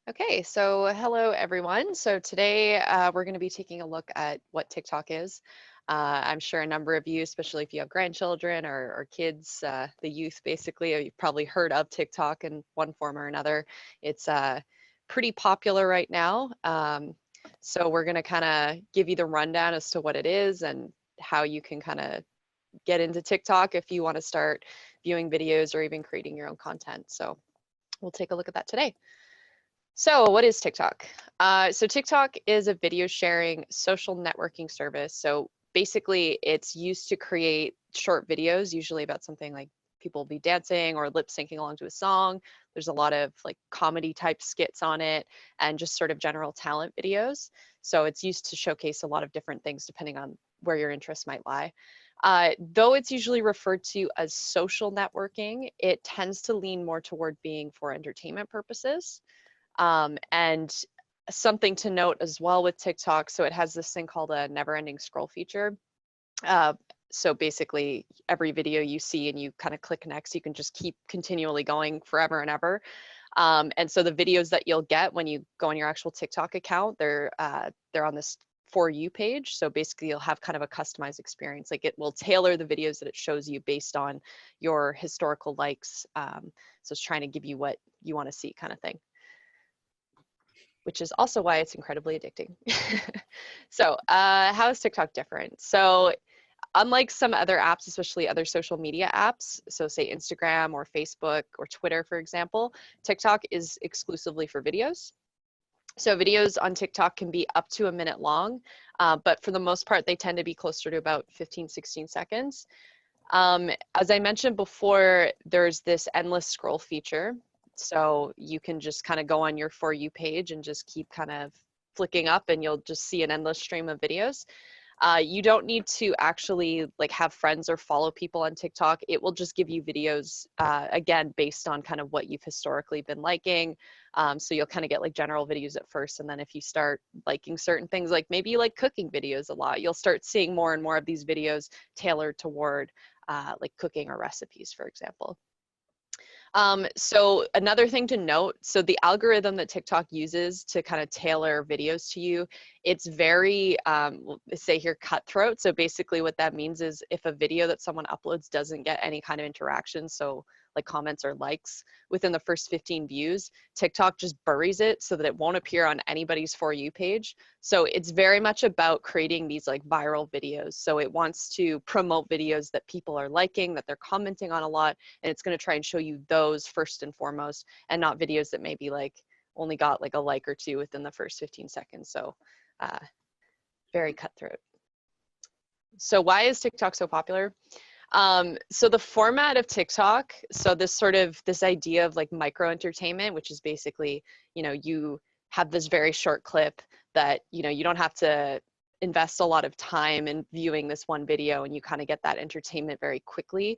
Okay, so hello everyone. So today we're going to be taking a look at what TikTok is. I'm sure a number of you, especially if you have grandchildren or kids, the youth basically, you've probably heard of TikTok in one form or another. It's pretty popular right now. So we're going to kind of give you the rundown as to what it is and how you can kind of get into TikTok if you want to start viewing videos or even creating your own content. So we'll take a look at that today. So what is TikTok? So TikTok is a video sharing social networking service. So basically it's used to create short videos, usually about something like people will be dancing or lip syncing along to a song. There's a lot of like comedy type skits on it and just sort of general talent videos. So it's used to showcase a lot of different things depending on where your interests might lie. Though it's usually referred to as social networking, it tends to lean more toward being for entertainment purposes. And something to note as well with TikTok, so it has this thing called a never ending scroll feature. Uh, so basically every video you see and you kind of click next, you can just keep continually going forever and ever. And so the videos that you'll get when you go on your actual TikTok account, they're on this For You page. So basically you'll have kind of a customized experience. Like it will tailor the videos that it shows you based on your historical likes. So it's trying to give you what you want to see kind of thing, which is also why it's incredibly addicting. So how is TikTok different? So unlike some other apps, especially other social media apps, so say Instagram or Facebook or Twitter, for example, TikTok is exclusively for videos. So videos on TikTok can be up to a minute long, but for the most part, they tend to be closer to about 15, 16 seconds. As I mentioned before, there's this endless scroll feature. So you can just kind of go on your For You page and just keep kind of flicking up and you'll just see an endless stream of videos. You don't need to actually like have friends or follow people on TikTok. It will just give you videos, again, based on kind of what you've historically been liking. So you'll kind of get like general videos at first. And then if you start liking certain things, like maybe you like cooking videos a lot, you'll start seeing more and more of these videos tailored toward like cooking or recipes, for example. So another thing to note, so the algorithm that TikTok uses to kind of tailor videos to you, it's very, say here, cutthroat. So basically what that means is if a video that someone uploads doesn't get any kind of interaction, so like comments or likes within the first 15 views, TikTok just buries it so that it won't appear on anybody's For You page. So it's very much about creating these like viral videos. So it wants to promote videos that people are liking, that they're commenting on a lot, and it's going to try and show you those first and foremost, and not videos that maybe like only got like a like or two within the first 15 seconds. So very cutthroat. So why is TikTok so popular? So the format of TikTok, so this idea of like micro entertainment, which is basically, you have this very short clip that, you don't have to invest a lot of time in viewing this one video and you kind of get that entertainment very quickly,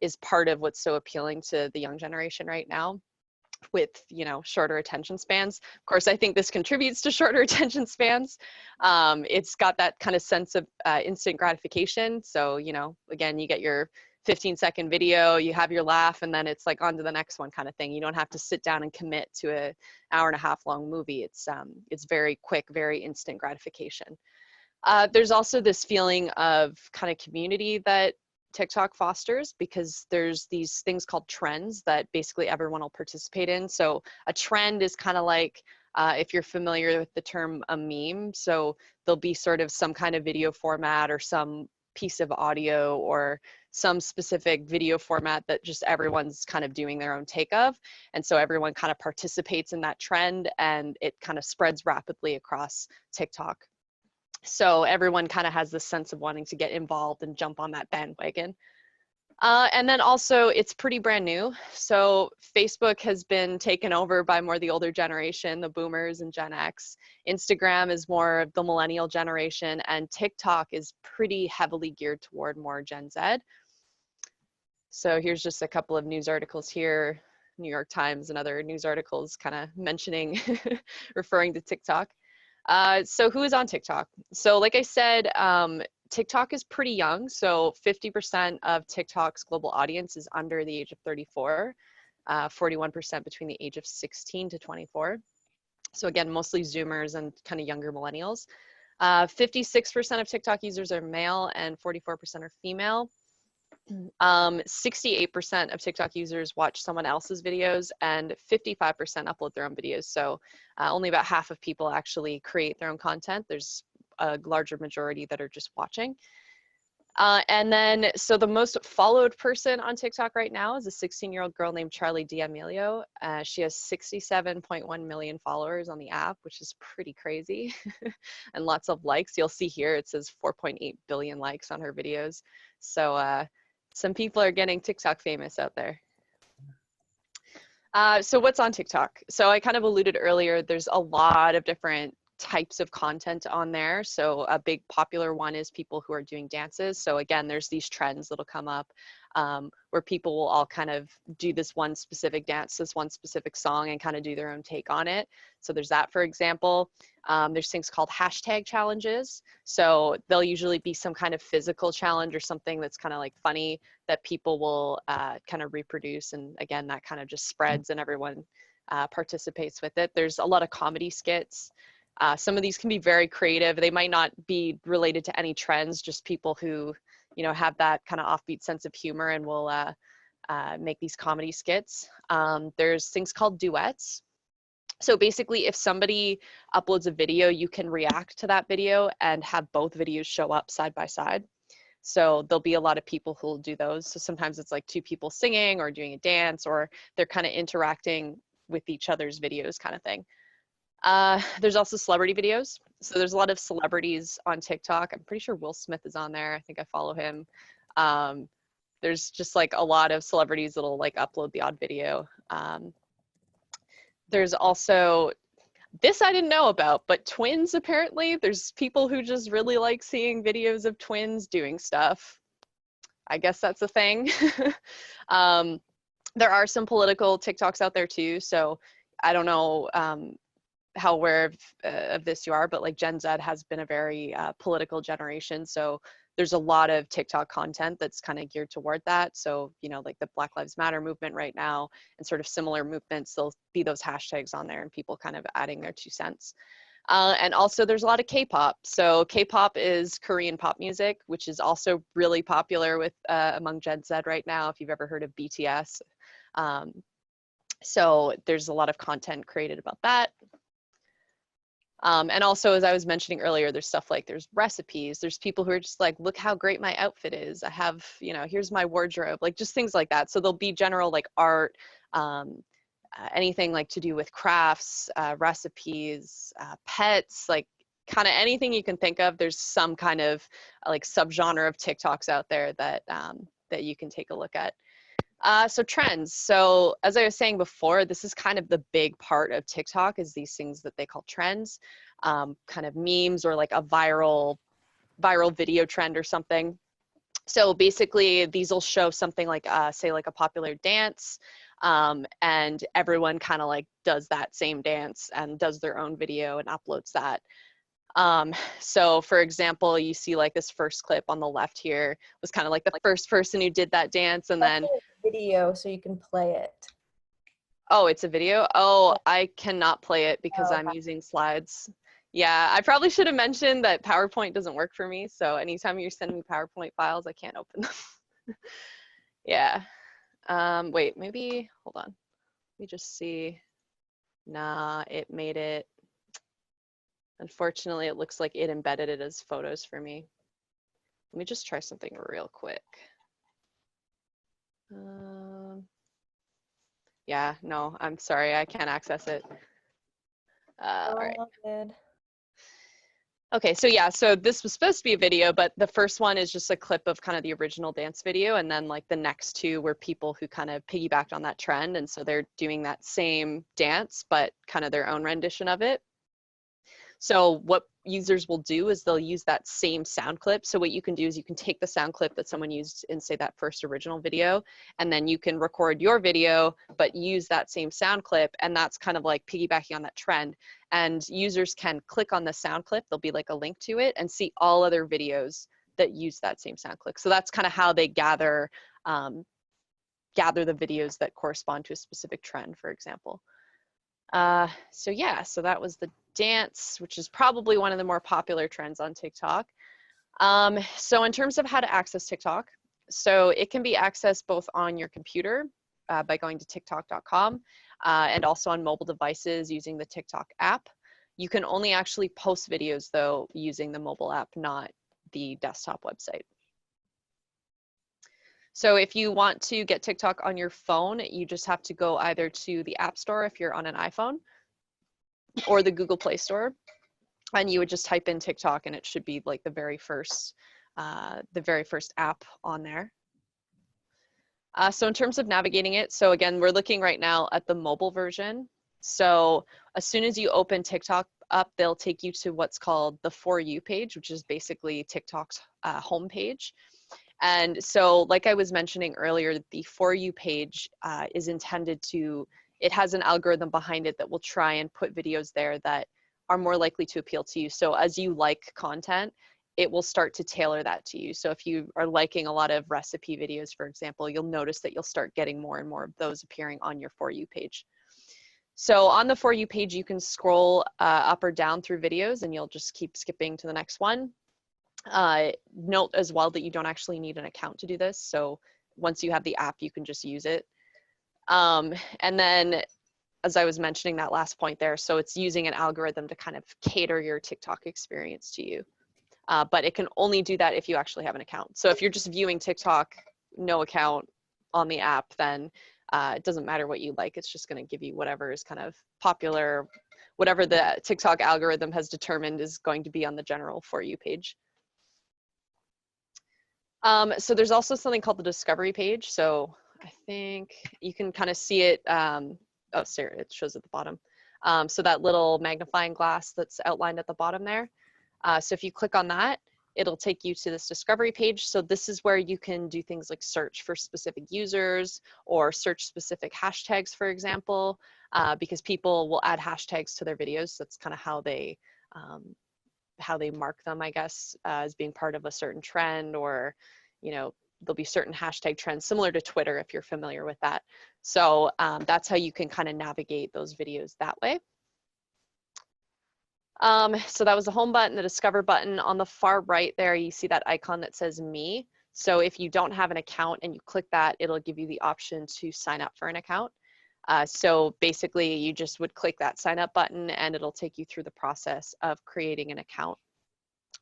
is part of what's so appealing to the young generation right now with, shorter attention spans. Of course, I think this contributes to shorter attention spans. It's got that kind of sense of instant gratification. So, again, you get your 15-second video, you have your laugh, and then it's like on to the next one kind of thing. You don't have to sit down and commit to an hour and a half long movie. It's very quick, very instant gratification. There's also this feeling of kind of community that TikTok fosters, because there's these things called trends that basically everyone will participate in. So a trend is kind of like, if you're familiar with the term a meme, so there'll be sort of some kind of video format or some piece of audio or some specific video format that just everyone's kind of doing their own take of. And so everyone kind of participates in that trend and it kind of spreads rapidly across TikTok. So everyone kind of has this sense of wanting to get involved and jump on that bandwagon. And then also it's pretty brand new. So Facebook has been taken over by more the older generation, the boomers and Gen X. Instagram is more of the millennial generation, and TikTok is pretty heavily geared toward more Gen Z. So here's just a couple of news articles here, New York Times and other news articles kind of mentioning, referring to TikTok. So who is on TikTok? So like I said, TikTok is pretty young. So 50% of TikTok's global audience is under the age of 34, 41% between the age of 16 to 24. So again, mostly Zoomers and kind of younger millennials. 56% of TikTok users are male and 44% are female. 68% of TikTok users watch someone else's videos and 55% upload their own videos. So only about half of people actually create their own content. There's a larger majority that are just watching. And then, so the most followed person on TikTok right now is a 16-year-old girl named Charlie D'Amelio. She has 67.1 million followers on the app, which is pretty crazy, and lots of likes. You'll see here, it says 4.8 billion likes on her videos. So some people are getting TikTok famous out there. So what's on TikTok? So I kind of alluded earlier, there's a lot of different types of content on there. So a big popular one is people who are doing dances. So again, there's these trends that'll come up where people will all kind of do this one specific dance, this one specific song, and kind of do their own take on it. So there's that, for example. There's things called hashtag challenges. So there'll usually be some kind of physical challenge or something that's kind of like funny that people will kind of reproduce. And again, that kind of just spreads and everyone participates with it. There's a lot of comedy skits. Some of these can be very creative. They might not be related to any trends, just people who, you know, have that kind of offbeat sense of humor and will make these comedy skits. There's things called duets. So basically, if somebody uploads a video, you can react to that video and have both videos show up side by side. So there'll be a lot of people who will do those. So sometimes it's like two people singing or doing a dance, or they're kind of interacting with each other's videos kind of thing. There's also celebrity videos. So there's a lot of celebrities on TikTok. I'm pretty sure Will Smith is on there. I think I follow him. There's just like a lot of celebrities that'll like upload the odd video. There's also, this I didn't know about, but twins apparently. There's people who just really like seeing videos of twins doing stuff. I guess that's a thing. There are some political TikToks out there too. So I don't know how aware of this you are, but like Gen Z has been a very political generation. So there's a lot of TikTok content that's kind of geared toward that. So, you know, like the Black Lives Matter movement right now and sort of similar movements, there'll be those hashtags on there and people kind of adding their 2 cents. And also there's a lot of K-pop. So K-pop is Korean pop music, which is also really popular with among Gen Z right now, if you've ever heard of BTS. So there's a lot of content created about that. And also, as I was mentioning earlier, there's stuff like there's recipes. There's people who are just like, look how great my outfit is. I have, you know, here's my wardrobe, like just things like that. So there'll be general like art, anything like to do with crafts, recipes, pets, like kind of anything you can think of. There's some kind of like subgenre of TikToks out there that that you can take a look at. So trends. So as I was saying before, this is kind of the big part of TikTok is these things that they call trends, kind of memes or like a viral video trend or something. So basically these will show something like, say like a popular dance, and everyone kind of like does that same dance and does their own video and uploads that. So for example, you see like this first clip on the left here was kind of like the first person who did that dance, and then video so you can play it. Oh, it's a video? Oh, I cannot play it because I'm using slides. Yeah, I probably should have mentioned that PowerPoint doesn't work for me. So anytime you're sending me PowerPoint files, I can't open them. Yeah. Wait, maybe, hold on. Let me just see. Nah, it made it. Unfortunately, it looks like it embedded it as photos for me. Let me just try something real quick. Yeah, no, I'm sorry, I can't access it. All right. Good. Okay, so yeah, so this was supposed to be a video, but the first one is just a clip of kind of the original dance video, and then like the next two were people who kind of piggybacked on that trend, and so they're doing that same dance, but kind of their own rendition of it. So what users will do is they'll use that same sound clip. So what you can do is you can take the sound clip that someone used in, say, that first original video, and then you can record your video, but use that same sound clip, and that's kind of like piggybacking on that trend. And users can click on the sound clip, there'll be like a link to it, and see all other videos that use that same sound clip. So that's kind of how they gather the videos that correspond to a specific trend, for example. So yeah, so that was the dance, which is probably one of the more popular trends on TikTok. So in terms of how to access TikTok, so it can be accessed both on your computer by going to tiktok.com and also on mobile devices using the TikTok app. You can only actually post videos though using the mobile app, not the desktop website. So if you want to get TikTok on your phone, you just have to go either to the App Store if you're on an iPhone or the Google Play Store, and you would just type in TikTok and it should be like the very first app on there. So in terms of navigating it, so again, we're looking right now at the mobile version. So as soon as you open TikTok up, they'll take you to what's called the For You page, which is basically TikTok's homepage. And so like I was mentioning earlier, the For You page is intended to, it has an algorithm behind it that will try and put videos there that are more likely to appeal to you. So as you like content, it will start to tailor that to you. So if you are liking a lot of recipe videos, for example, you'll notice that you'll start getting more and more of those appearing on your For You page. So on the For You page, you can scroll up or down through videos and you'll just keep skipping to the next one. Note as well that you don't actually need an account to do this. So once you have the app, you can just use it. And then, as I was mentioning that last point there, so it's using an algorithm to kind of cater your TikTok experience to you. But it can only do that if you actually have an account. So if you're just viewing TikTok, no account on the app, then it doesn't matter what you like. It's just going to give you whatever is kind of popular, whatever the TikTok algorithm has determined is going to be on the general For You page. So there's also something called the discovery page. So I think you can kind of see it. Oh, sorry, it shows at the bottom. So that little magnifying glass that's outlined at the bottom there. So if you click on that, it'll take you to this discovery page. So this is where you can do things like search for specific users or search specific hashtags, for example, because people will add hashtags to their videos. That's kind of how they mark them, I guess, as being part of a certain trend, or, you know, there'll be certain hashtag trends similar to Twitter if you're familiar with that. So that's how you can kind of navigate those videos that way. So that was the home button, the discover button. On the far right there, you see that icon that says me. So if you don't have an account and you click that, it'll give you the option to sign up for an account. So basically you just would click that sign up button and it'll take you through the process of creating an account.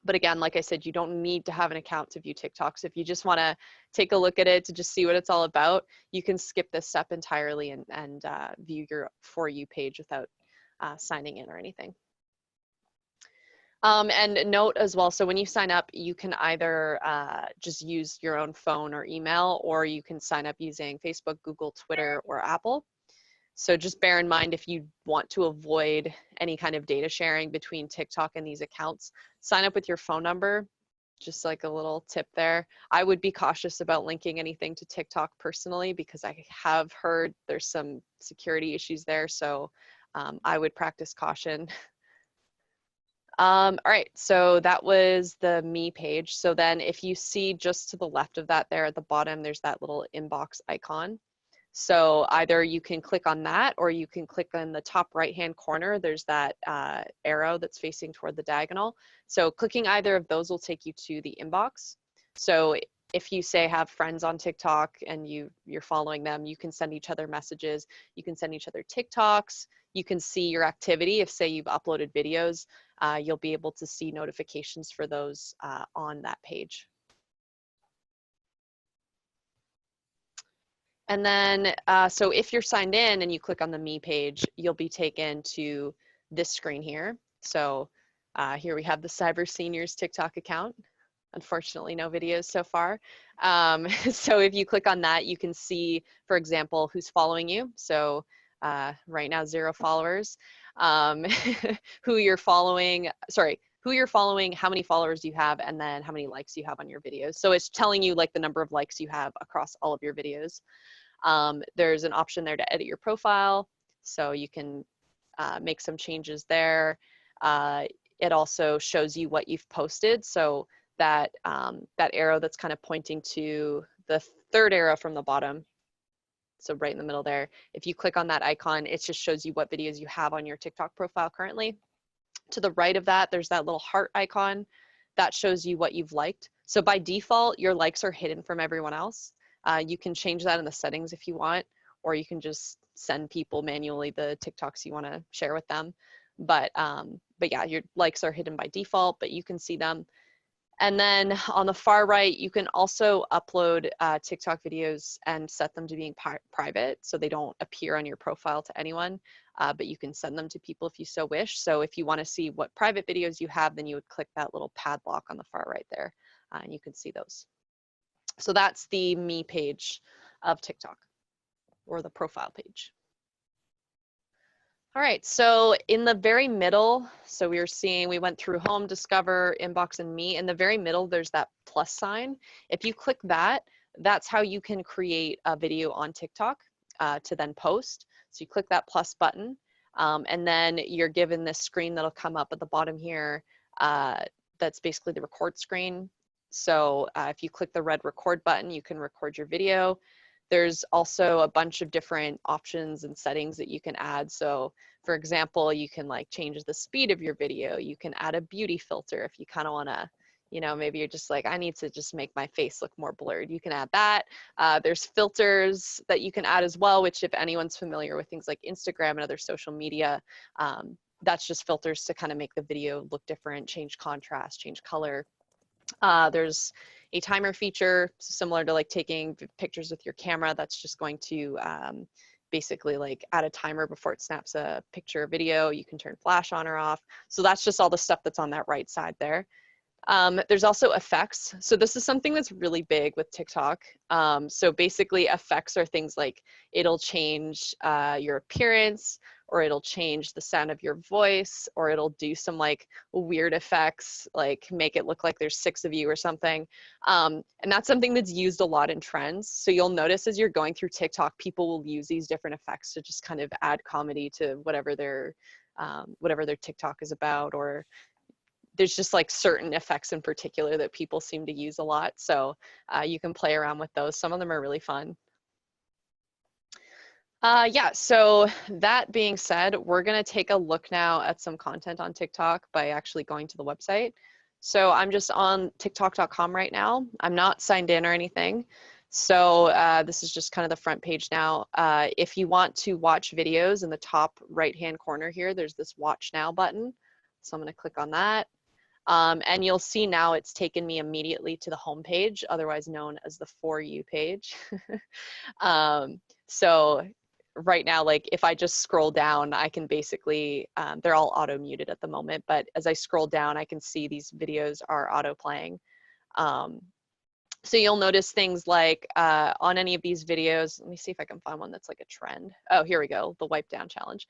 But again, like I said, you don't need to have an account to view TikTok. So if you just want to take a look at it to just see what it's all about, you can skip this step entirely and view your For You page without signing in or anything. And note as well, so when you sign up, you can either just use your own phone or email, or you can sign up using Facebook, Google, Twitter, or Apple. So just bear in mind, if you want to avoid any kind of data sharing between TikTok and these accounts, sign up with your phone number, just like a little tip there. I would be cautious about linking anything to TikTok personally, because I have heard there's some security issues there. So I would practice caution. All right, so that was the me page. So then if you see just to the left of that there at the bottom, there's that little inbox icon. So either you can click on that, or you can click on the top right-hand corner. There's that arrow that's facing toward the diagonal. So clicking either of those will take you to the inbox. So if you say have friends on TikTok and you're following them, you can send each other messages. You can send each other TikToks. You can see your activity. If say you've uploaded videos, you'll be able to see notifications for those on that page. And then, so if you're signed in and you click on the Me page, you'll be taken to this screen here. So here we have the Cyber Seniors TikTok account. Unfortunately, no videos so far. So if you click on that, you can see, for example, who's following you. So right now, 0 followers. Who you're following, who you're following, how many followers you have, and then how many likes you have on your videos. So it's telling you like the number of likes you have across all of your videos. There's an option there to edit your profile, so you can make some changes there. It also shows you what you've posted. So that, that arrow that's kind of pointing to the third arrow from the bottom. So right in the middle there, if you click on that icon, it just shows you what videos you have on your TikTok profile currently. To the right of that, there's that little heart icon that shows you what you've liked. So by default, your likes are hidden from everyone else. You can change that in the settings if you want, or you can just send people manually the TikToks you want to share with them. But yeah, your likes are hidden by default, but you can see them. And then on the far right, you can also upload TikTok videos and set them to being private, so they don't appear on your profile to anyone, but you can send them to people if you so wish. So if you want to see what private videos you have, then you would click that little padlock on the far right there, and you can see those. So that's the me page of TikTok, or the profile page. All right, so in the very middle, so we went through home, discover, inbox, and me. In the very middle, there's that plus sign. If you click that, that's how you can create a video on TikTok to then post. So you click that plus button, and then you're given this screen that'll come up at the bottom here. That's basically the record screen. So if you click the red record button, you can record your video. There's also a bunch of different options and settings that you can add. So for example, you can like change the speed of your video. You can add a beauty filter if you kind of want to, you know, maybe you're just like, I need to just make my face look more blurred. You can add that. There's filters that you can add as well, which if anyone's familiar with things like Instagram and other social media, that's just filters to kind of make the video look different, change contrast, change color. There's a timer feature similar to like taking pictures with your camera. That's just going to basically like add a timer before it snaps a picture or video. You can turn flash on or off. So that's just all the stuff that's on that right side there. There's also effects. So this is something that's really big with TikTok. So basically effects are things like it'll change your appearance, or it'll change the sound of your voice, or it'll do some like weird effects, like make it look like there's 6 of you or something. And that's something that's used a lot in trends. So you'll notice as you're going through TikTok, people will use these different effects to just kind of add comedy to whatever their TikTok is about, or there's just like certain effects in particular that people seem to use a lot. So you can play around with those. Some of them are really fun. Yeah, so that being said, we're gonna take a look now at some content on TikTok by actually going to the website. So I'm just on tiktok.com right now. I'm not signed in or anything. So this is just kind of the front page now. If you want to watch videos, in the top right-hand corner here, there's this watch now button. So I'm gonna click on that. And you'll see now it's taken me immediately to the home page, otherwise known as the For You page. So right now, like if I just scroll down, I can basically, they're all auto muted at the moment, but as I scroll down, I can see these videos are auto playing. So you'll notice things like on any of these videos, let me see if I can find one that's like a trend. Oh, here we go, the wipe down challenge.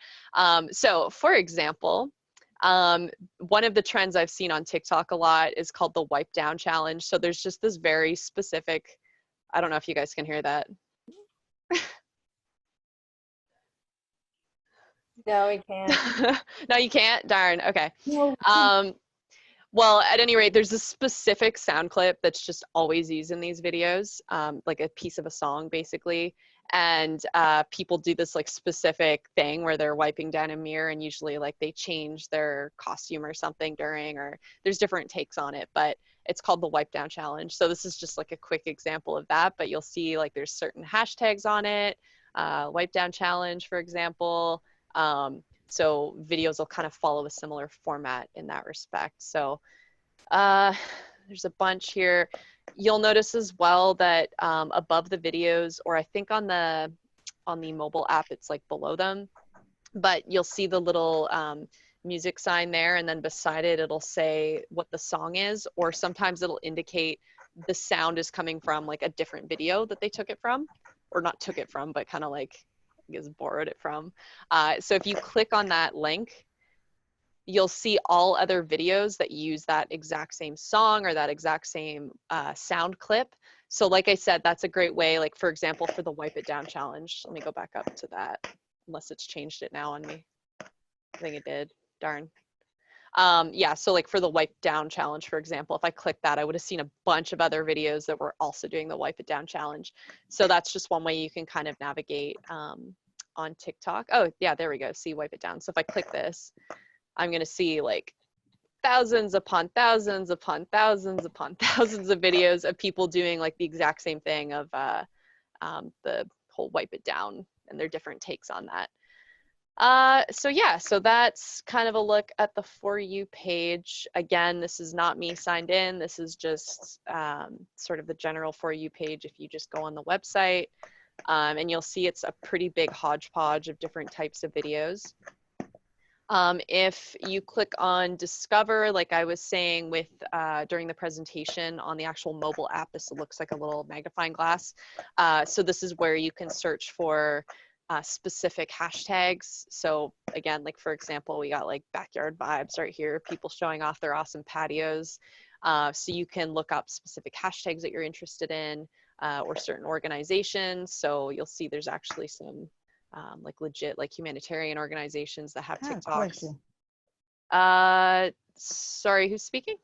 So for example, one of the trends I've seen on TikTok a lot is called the wipe down challenge. So there's just this very specific, I don't know if you guys can hear that. No, we can't. No, you can't? Darn, okay. No. Well, at any rate, there's a specific sound clip that's just always used in these videos, like a piece of a song, basically. And people do this like specific thing where they're wiping down a mirror, and usually like they change their costume or something during, or there's different takes on it, but it's called the wipe down challenge. So this is just like a quick example of that, but you'll see like there's certain hashtags on it, wipe down challenge, for example. So videos will kind of follow a similar format in that respect. So there's a bunch here. You'll notice as well that above the videos, or I think on the mobile app, it's like below them, but you'll see the little music sign there, and then beside it, it'll say what the song is, or sometimes it'll indicate the sound is coming from like a different video that they took it from, or not took it from, but kind of like, I guess, borrowed it from. So if you click on that link, you'll see all other videos that use that exact same song or that exact same sound clip. So like I said, that's a great way, like for example, for the wipe it down challenge. Let me go back up to that, unless it's changed it now on me. I think it did, darn. Yeah, so like for the wipe down challenge, for example, if I click that, I would have seen a bunch of other videos that were also doing the wipe it down challenge. So that's just one way you can kind of navigate on TikTok. Oh yeah, there we go, see wipe it down. So if I click this, I'm gonna see like thousands upon thousands upon thousands upon thousands of videos of people doing like the exact same thing of the whole wipe it down and their different takes on that. So yeah, so that's kind of a look at the For You page. Again, this is not me signed in. This is just sort of the general For You page if you just go on the website. And you'll see it's a pretty big hodgepodge of different types of videos. If you click on Discover, like I was saying with during the presentation on the actual mobile app, this looks like a little magnifying glass. So this is where you can search for specific hashtags. So again, like for example, we got like backyard vibes right here, people showing off their awesome patios. So you can look up specific hashtags that you're interested in or certain organizations. So you'll see there's actually some like legit like humanitarian organizations that have TikToks. Sorry, who's speaking?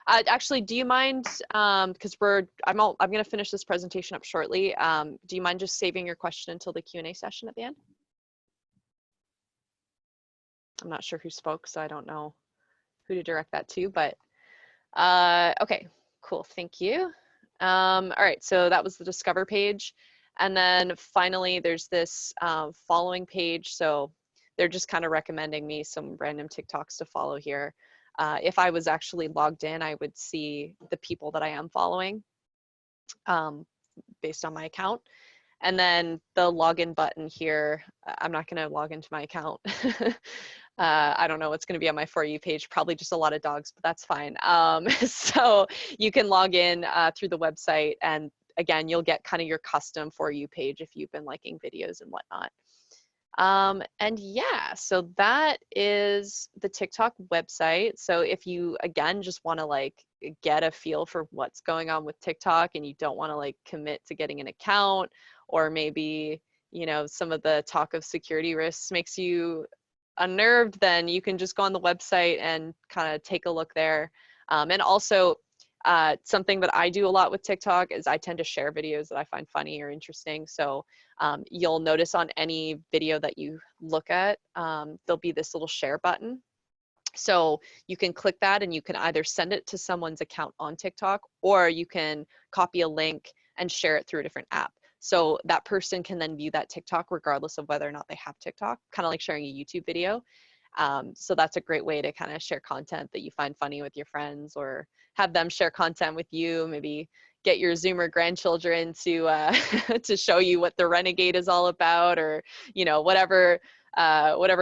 Actually, do you mind, because I'm going to finish this presentation up shortly. Do you mind just saving your question until the Q&A session at the end? I'm not sure who spoke, so I don't know who to direct that to, but okay, cool, thank you. All right, so that was the Discover page. And then finally, there's this following page. So they're just kind of recommending me some random TikToks to follow here. If I was actually logged in, I would see the people that I am following based on my account. And then the login button here, I'm not going to log into my account. I don't know what's going to be on my For You page, probably just a lot of dogs, but that's fine. So you can log in through the website, and again, you'll get kind of your custom For You page if you've been liking videos and whatnot. And yeah, so that is the TikTok website. So if you, again, just want to like get a feel for what's going on with TikTok and you don't want to like commit to getting an account, or maybe, you know, some of the talk of security risks makes you unnerved, then you can just go on the website and kind of take a look there. And also, something that I do a lot with TikTok is I tend to share videos that I find funny or interesting. So you'll notice on any video that you look at, there'll be this little share button. So you can click that and you can either send it to someone's account on TikTok, or you can copy a link and share it through a different app. So that person can then view that TikTok regardless of whether or not they have TikTok, kind of like sharing a YouTube video. So that's a great way to kind of share content that you find funny with your friends, or have them share content with you. Maybe get your Zoomer grandchildren to to show you what the Renegade is all about, or you know, whatever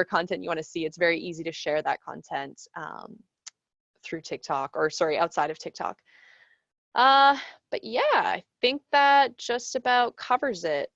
content you want to see. It's very easy to share that content through TikTok, or sorry, outside of TikTok. But yeah, I think that just about covers it.